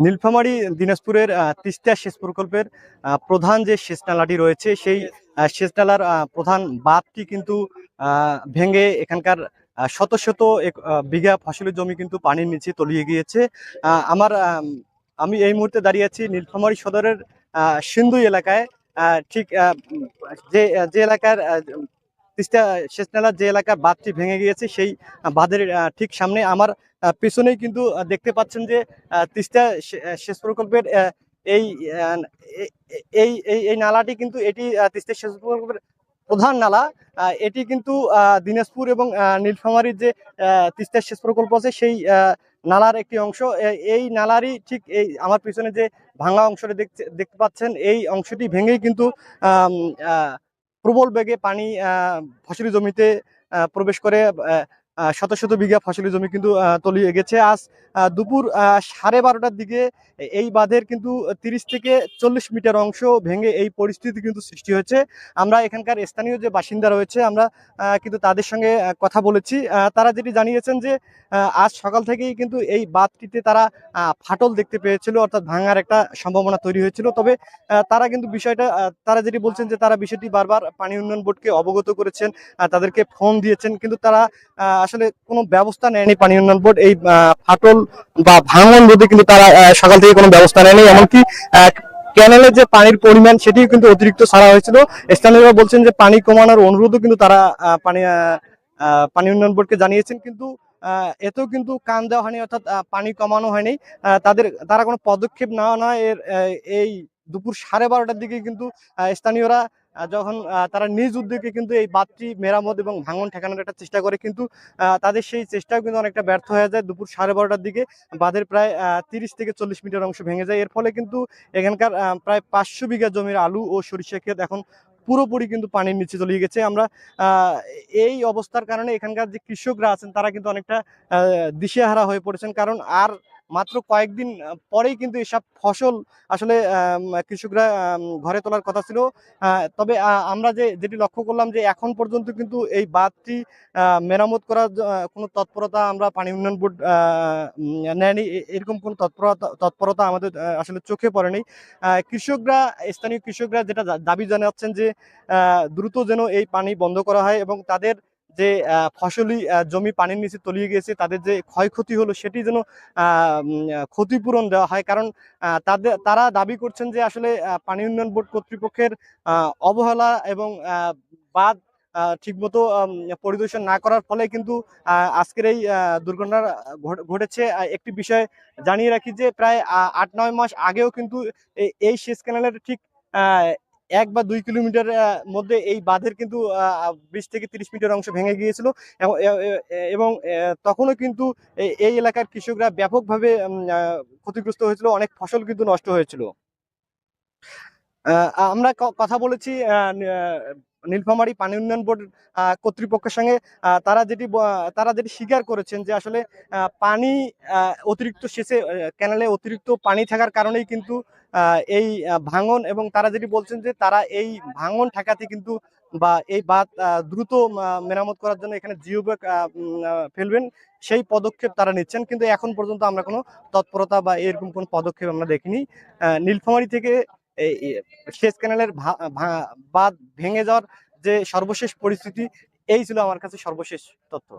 নীলফামারী দিনাজপুরের তিস্তা সেচ প্রকল্পের প্রধান যে সেচ নালাটি রয়েছে সেই সেচ নালার প্রধান বাঁধটি কিন্তু ভেঙে এখানকার শত শত বিঘা ফসলের জমি কিন্তু পানির নিচে তলিয়ে গিয়েছে। আমি এই মুহূর্তে দাঁড়িয়ে আছি নীলফামারী সদরের সিন্ধুই এলাকায়। ঠিক যে যে এলাকার তিস্তা সেচ নালার যে এলাকার বাঁধটি ভেঙে গিয়েছে সেই বাঁধের ঠিক সামনে আমার পেছনেই কিন্তু দেখতে পাচ্ছেন যে তিস্তা সেচ প্রকল্পের এই আহ, এই এই এই নালাটি কিন্তু এটি তিস্তা সেচ প্রকল্পের প্রধান নালা। এটি কিন্তু দিনাজপুর এবং নীলফামারীর যে তিস্তা সেচ প্রকল্প আছে সেই নালার একটি অংশ। এই নালারই ঠিক এই আমার পিছনে যে ভাঙা অংশটি দেখতে পাচ্ছেন এই অংশটি ভেঙেই কিন্তু আম, আহ, প্রবল বেগে পানি ফসলি জমিতে প্রবেশ করে। শত শত বিঘা ফসলি জমি কিন্তু তলিয়ে গেছে। আজ দুপুর 12:30টার দিকে এই বাঁধের কিন্তু 30 থেকে 40 মিটার অংশ ভেঙে এই পরিস্থিতি কিন্তু সৃষ্টি হয়েছে। আমরা এখানকার স্থানীয় যে বাসিন্দা রয়েছে আমরা কিন্তু তাদের সঙ্গে কথা বলেছি। তারা যেটি জানিয়েছেন যে আজ সকাল থেকেই কিন্তু এই বাঁধটিতে তারা ফাটল দেখতে পেয়েছিল, অর্থাৎ ভাঙার একটা সম্ভাবনা তৈরি হয়েছিল। তবে তারা কিন্তু বিষয়টা তারা যেটি বলছেন যে তারা বিষয়টি বারবার পানি উন্নয়ন বোর্ডকে অবগত করেছেন, তাদেরকে ফোন দিয়েছেন, কিন্তু তারা আসলে কোনো ব্যবস্থা নেয়নি। পানি উন্নয়ন বোর্ড এই ফাটল বা ভাঙন রোধে কিন্তু তারা সকাল থেকে কোনো ব্যবস্থা নেয়নি। এমনকি ক্যানেলে যে পানির পরিমাণ সেটিও কিন্তু অতিরিক্ত ছাড়া হয়েছিল। স্থানীয়রা বলছেন যে পানি কমানোর অনুরোধও কিন্তু তারা পানি উন্নয়ন বোর্ডকে জানিয়েছেন, কিন্তু এতেও কিন্তু কান দেওয়া হয়নি, অর্থাৎ পানি কমানো হয়নি। তারা কোনো পদক্ষেপ নেওয়া নয়। এই দুপুর 12:30টার দিকে কিন্তু স্থানীয়রা যখন তারা নিজ উদ্যোগে কিন্তু এই বাঁধটি মেরামত এবং ভাঙন ঠেকানোর একটা চেষ্টা করে, কিন্তু তাদের সেই চেষ্টাও কিন্তু অনেকটা ব্যর্থ হয়ে যায়। দুপুর 12:30টার দিকে বাঁধের প্রায় 30 থেকে 40 মিটার অংশ ভেঙে যায়। এর ফলে কিন্তু এখানকার প্রায় 500 বিঘা জমির আলু ও সরিষা ক্ষেত এখন পুরোপুরি কিন্তু পানির নিচে চলে গেছে। আমরা এই অবস্থার কারণে এখানকার যে কৃষকরা আছেন তারা কিন্তু অনেকটা দিশেহারা হয়ে পড়েছেন, কারণ আর মাত্র কয়েকদিন পরেই কিন্তু এসব ফসল আসলে কৃষকরা ঘরে তোলার কথা ছিল। তবে আমরা যেটি লক্ষ্য করলাম যে এখন পর্যন্ত কিন্তু এই বাঁধটি মেরামত করার কোনো তৎপরতা আমরা পানি উন্নয়ন বোর্ড নেয়নি। এরকম কোনো তৎপরতা আমাদের আসলে চোখে পড়েনি। কৃষকরা স্থানীয় কৃষকরা যেটা দাবি জানাচ্ছেন যে দ্রুত যেন এই পানি বন্ধ করা হয় এবং তাদের যে ফসলি জমি পানির নিচে তলিয়ে গিয়েছে তাদের যে ক্ষয়ক্ষতি হলো সেটি যেন ক্ষতিপূরণ দেওয়া হয়। কারণ তারা দাবি করছেন যে আসলে পানি উন্নয়ন বোর্ড কর্তৃপক্ষের অবহেলা এবং বাঁধ ঠিকমতো পরিদর্শন না করার ফলে কিন্তু আজকের এই দুর্ঘটনা ঘটেছে। একটি বিষয় জানিয়ে রাখি যে প্রায় 8-9 মাস আগেও কিন্তু এই সেচ ক্যানেলের ঠিক 1 বা 2 কিলোমিটার মধ্যে এই বাঁধের কিন্তু 20 থেকে 30 মিটার অংশ ভেঙে গিয়েছিল এবং তখনও কিন্তু এই এলাকার কৃষকরা ব্যাপকভাবে ক্ষতিগ্রস্ত হয়েছিল, অনেক ফসল কিন্তু নষ্ট হয়েছিল। আমরা কথা বলেছি নীলফামারী পানি উন্নয়ন বোর্ড কর্তৃপক্ষের সঙ্গে। তারা যেটি স্বীকার করেছেন যে আসলে পানি অতিরিক্ত সেচে ক্যানেলে অতিরিক্ত পানি থাকার কারণেই কিন্তু এই ভাঙন, এবং তারা যেটি বলছেন যে তারা এই ভাঙন ঠেকাতে কিন্তু বা এই বাঁধ দ্রুত মেরামত করার জন্য এখানে জিও ব্যাগ ফেলবেন, সেই পদক্ষেপ তারা নিচ্ছেন, কিন্তু এখন পর্যন্ত আমরা কোনো তৎপরতা বা এরকম কোনো পদক্ষেপ আমরা দেখিনি। নীলফামারী থেকে এই সেচ ক্যানেলের বাঁধ ভেঙে যাওয়ার যে সর্বশেষ পরিস্থিতি, এই ছিল আমার কাছে সর্বশেষ তথ্য।